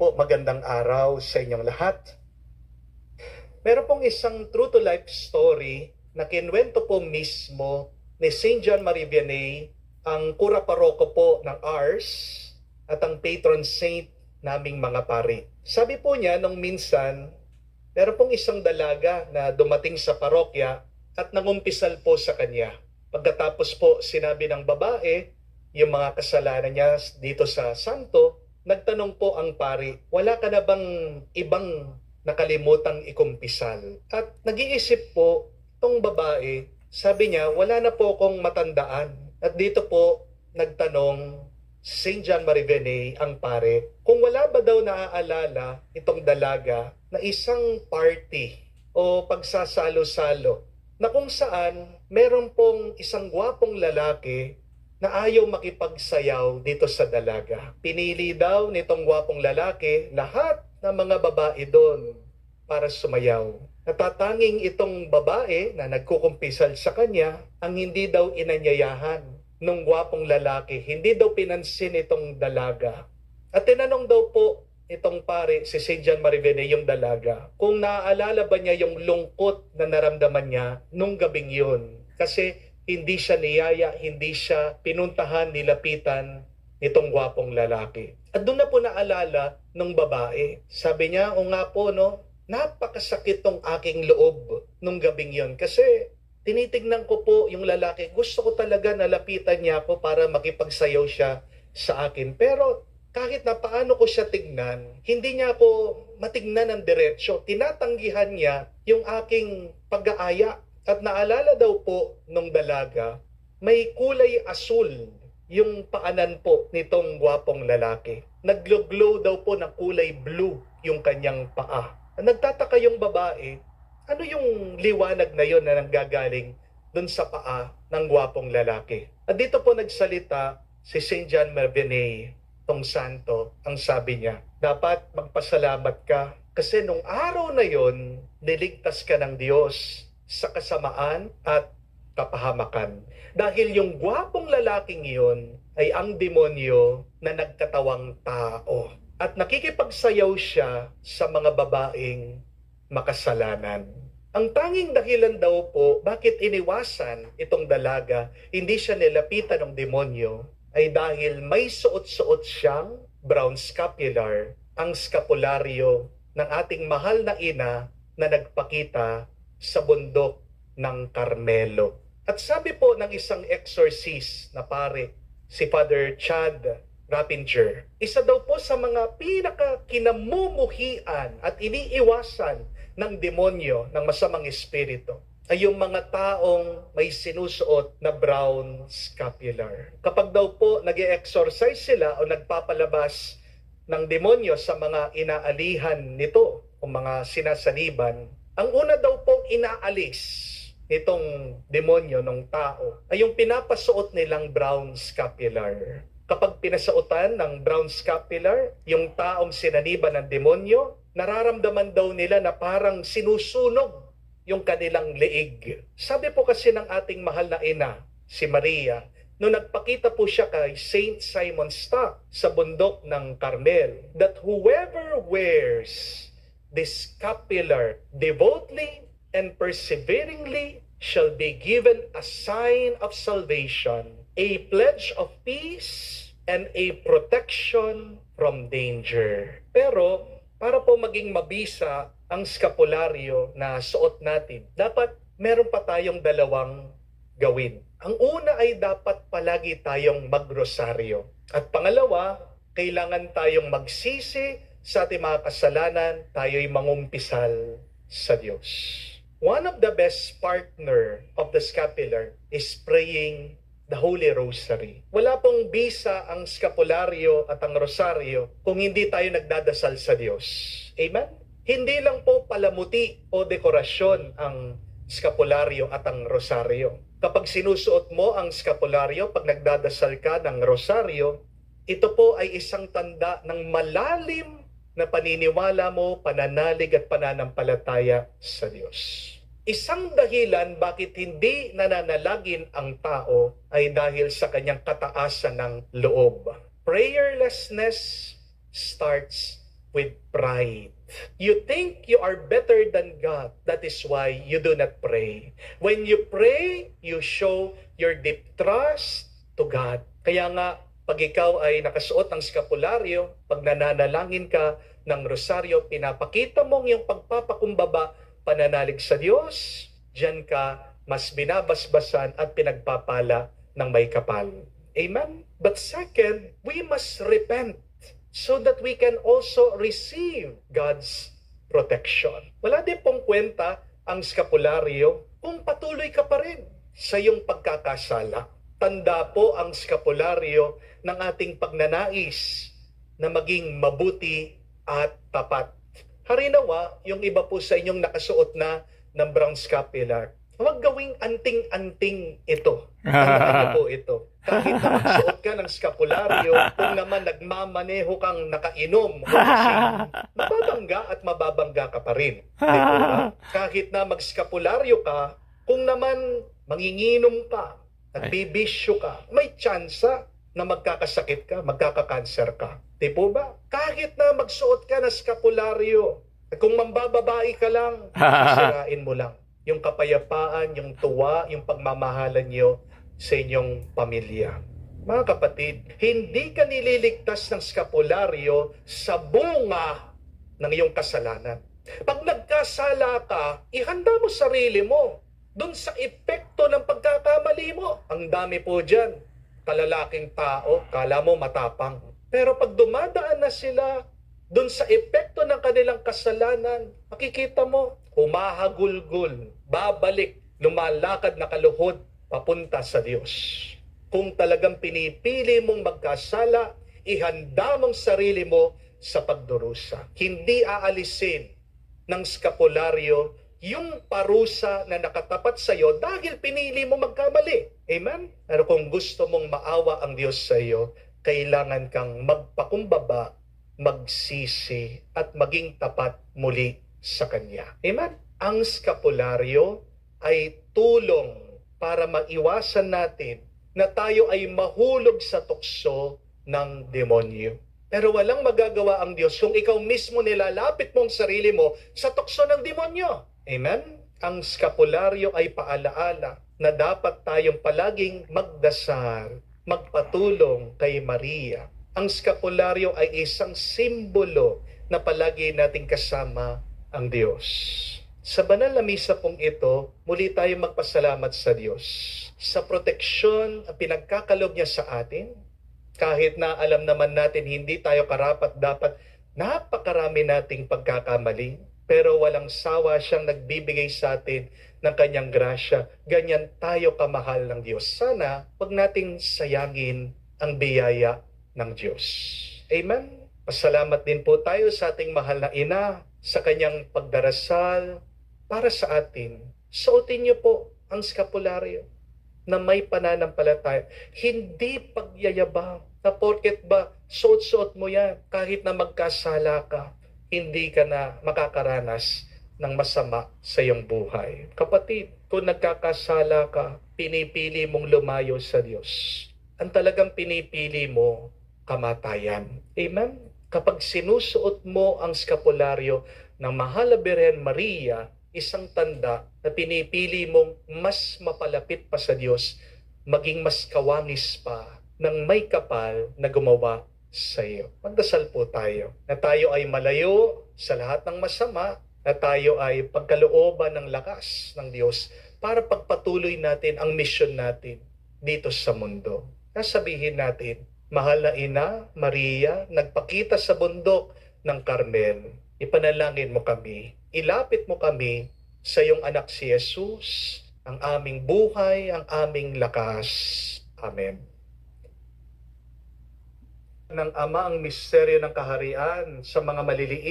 po, magandang araw sa inyong lahat. Meron pong isang true to life story na kinwento po mismo ni St. John Marie Vianney, ang kura paroko po ng Ars at ang patron saint naming mga pari. Sabi po niya nung minsan, meron pong isang dalaga na dumating sa parokya at nangumpisal po sa kanya. Pagkatapos po sinabi ng babae yung mga kasalanan niya dito sa santo, nagtanong po ang pari, wala ka na bang ibang nakalimutang ikumpisal? At nag-iisip po itong babae, sabi niya, wala na po akong matandaan. At dito po nagtanong St. John Marie Vianney, ang pare, kung wala ba daw naaalala itong dalaga na isang party o pagsasalo-salo na kung saan meron pong isang gwapong lalaki na ayaw makipagsayaw dito sa dalaga. Pinili daw nitong gwapong lalaki lahat ng mga babae doon para sumayaw. Natatanging itong babae na nagkukumpisal sa kanya ang hindi daw inanyayahan nung gwapong lalaki. Hindi daw pinansin itong dalaga. At tinanong daw po itong pare, si St. John Marie Vianney, yung dalaga, kung naaalala ba niya yung lungkot na naramdaman niya nung gabing yun. Kasi hindi siya niyaya, hindi siya pinuntahan, nilapitan nitong gwapong lalaki. At doon na po naalala nung babae. Sabi niya, o nga po, no, napakasakit tong aking loob nung gabing yon. Kasi tinitignan ko po yung lalaki, gusto ko talaga nalapitan niya ako para makipagsayaw siya sa akin. Pero kahit na paano ko siya tignan, hindi niya ako matignan ng diretsyo. Tinatanggihan niya yung aking pag-aaya. At naalala daw po nung dalaga, may kulay asul yung paanan po nitong gwapong lalaki. Naglo-glow daw po ng kulay blue yung kanyang paa. Nagtataka yung babae, ano yung liwanag na yon na nanggagaling dun sa paa ng gwapong lalaki? At dito po nagsalita si St. John Marie Vianney, tong santo, ang sabi niya, dapat magpasalamat ka kasi nung araw na yon, niligtas ka ng Diyos sa kasamaan at kapahamakan. Dahil yung gwapong lalaking iyon ay ang demonyo na nagkatawang tao. At nakikipagsayaw siya sa mga babaeng makasalanan. Ang tanging dahilan daw po bakit iniwasan itong dalaga, hindi siya nilapitan ng demonyo, ay dahil may suot-suot siyang brown scapular, ang scapularyo ng ating mahal na ina na nagpakita sa bundok ng Carmelo. At sabi po ng isang exorcist na pare, si Father Chad Rappinger, isa daw po sa mga pinaka-kinamumuhian at iniiwasan ng demonyo, ng masamang espiritu, ay yung mga taong may sinusuot na brown scapular. Kapag daw po nag-e-exorcise sila o nagpapalabas ng demonyo sa mga inaalihan nito o mga sinasaniban, ang una daw pong inaalis nitong demonyo ng tao ay yung pinapasuot nilang brown scapular. Kapag pinasuotan ng brown scapular, yung taong sinaniban ng demonyo, nararamdaman daw nila na parang sinusunog yung kanilang leeg. Sabi po kasi ng ating mahal na ina, si Maria, nung nagpakita po siya kay Saint Simon Stock sa bundok ng Carmel, that whoever wears this scapular devoutly and perseveringly shall be given a sign of salvation, a pledge of peace, and a protection from danger. Pero para po maging mabisa ang skapularyo na suot natin, dapat meron pa tayong dalawang gawin. Ang una ay dapat palagi tayong magrosaryo. At pangalawa, kailangan tayong magsisi sa ating mga kasalanan, tayo'y mangumpisal sa Diyos. One of the best partner of the scapular is praying the Holy Rosary. Wala pong bisa ang skapularyo at ang rosaryo kung hindi tayo nagdadasal sa Diyos. Amen? Hindi lang po palamuti o dekorasyon ang skapularyo at ang rosaryo. Kapag sinusuot mo ang skapularyo, pag nagdadasal ka ng rosaryo, ito po ay isang tanda ng malalim na paniniwala mo, pananalig at pananampalataya sa Diyos. Isang dahilan bakit hindi nananalagin ang tao ay dahil sa kanyang kataasan ng loob. Prayerlessness starts with pride. You think you are better than God. That is why you do not pray. When you pray, you show your deep trust to God. Kaya nga, pag ikaw ay nakasuot ng skapularyo, pag nananalangin ka ng rosaryo, pinapakita mong yung pagpapakumbaba, pananalig sa Diyos, diyan ka mas binabasbasan at pinagpapala ng may kapal. Amen? But second, we must repent so that we can also receive God's protection. Wala din pong kwenta ang skapularyo kung patuloy ka pa rin sa iyong pagkakasala. Tanda po ang skapularyo ng ating pagnanais na maging mabuti at tapat. Harinawa, yung iba po sa inyong nakasuot na ng brown scapular. Huwag gawing anting-anting ito. Tandaan niyo po ito. Kahit na magsuot ka ng skapularyo, kung naman nagmamaneho kang nakainom o kasing, mababangga at mababangga ka pa rin. Diba? Kahit na magskapularyo ka, kung naman manginginom ka, nagbibisyo ka, may tsansa na magkakasakit ka, magkakakanser ka. Di po ba? Kahit na magsuot ka ng skapularyo, kung mambababae ka lang, sirain mo lang yung kapayapaan, yung tuwa, yung pagmamahalan nyo sa inyong pamilya. Mga kapatid, hindi ka nililigtas ng skapularyo sa bunga ng iyong kasalanan. Pag nagkasala ka, ihanda mo sarili mo dun sa epekto ng pagkakamali mo. Ang dami po dyan, kalalaking tao, kala mo matapang. Pero pag dumadaan na sila dun sa epekto ng kanilang kasalanan, makikita mo, humahagulgul, babalik, lumalakad na kaluhod, papunta sa Diyos. Kung talagang pinipili mong magkasala, ihanda mong sarili mo sa pagdurusa. Hindi aalisin ng skapularyo yung parusa na nakatapat sa iyo dahil pinili mo magkamali. Amen? Pero kung gusto mong maawa ang Diyos sa iyo, kailangan kang magpakumbaba, magsisi, at maging tapat muli sa Kanya. Amen? Ang skapularyo ay tulong para maiwasan natin na tayo ay mahulog sa tukso ng demonyo. Pero walang magagawa ang Diyos kung ikaw mismo nilalapit mong sarili mo sa tukso ng demonyo. Amen? Ang skapularyo ay paalaala na dapat tayong palaging magdasal, magpatulong kay Maria. Ang skapularyo ay isang simbolo na palagi nating kasama ang Diyos. Sa banal na misa pong ito, muli tayong magpasalamat sa Diyos sa proteksyon at pinagkakalob niya sa atin. Kahit na alam naman natin hindi tayo karapat-dapat, napakarami nating pagkakamali. Pero walang sawa siyang nagbibigay sa atin ng kanyang grasya. Ganyan tayo kamahal ng Diyos. Sana wag nating sayangin ang biyaya ng Diyos. Amen? Pasalamat din po tayo sa ating mahal na ina sa kanyang pagdarasal para sa atin. Suotin niyo po ang skapularyo na may pananampalataya. Hindi pagyayabang na porket ba suot-suot mo yan kahit na magkasala ka, hindi ka na makakaranas ng masama sa iyong buhay. Kapatid, kung nagkakasala ka, pinipili mong lumayo sa Diyos. Ang talagang pinipili mo, kamatayan. Amen? Kapag sinusuot mo ang skapularyo ng Mahal na Birhen Maria, isang tanda na pinipili mong mas mapalapit pa sa Diyos, maging mas kawangis pa ng may kapal na gumawa sa iyo. Magdasal po tayo na tayo ay malayo sa lahat ng masama, na tayo ay pagkalooban ng lakas ng Diyos para pagpatuloy natin ang mission natin dito sa mundo. Nasabihin natin, Mahal na Ina, Maria, nagpakita sa bundok ng Carmel. Ipanalangin mo kami, ilapit mo kami sa iyong anak si Jesus, ang aming buhay, ang aming lakas. Amen. Ng Ama ang misteryo ng kaharian sa mga maliliit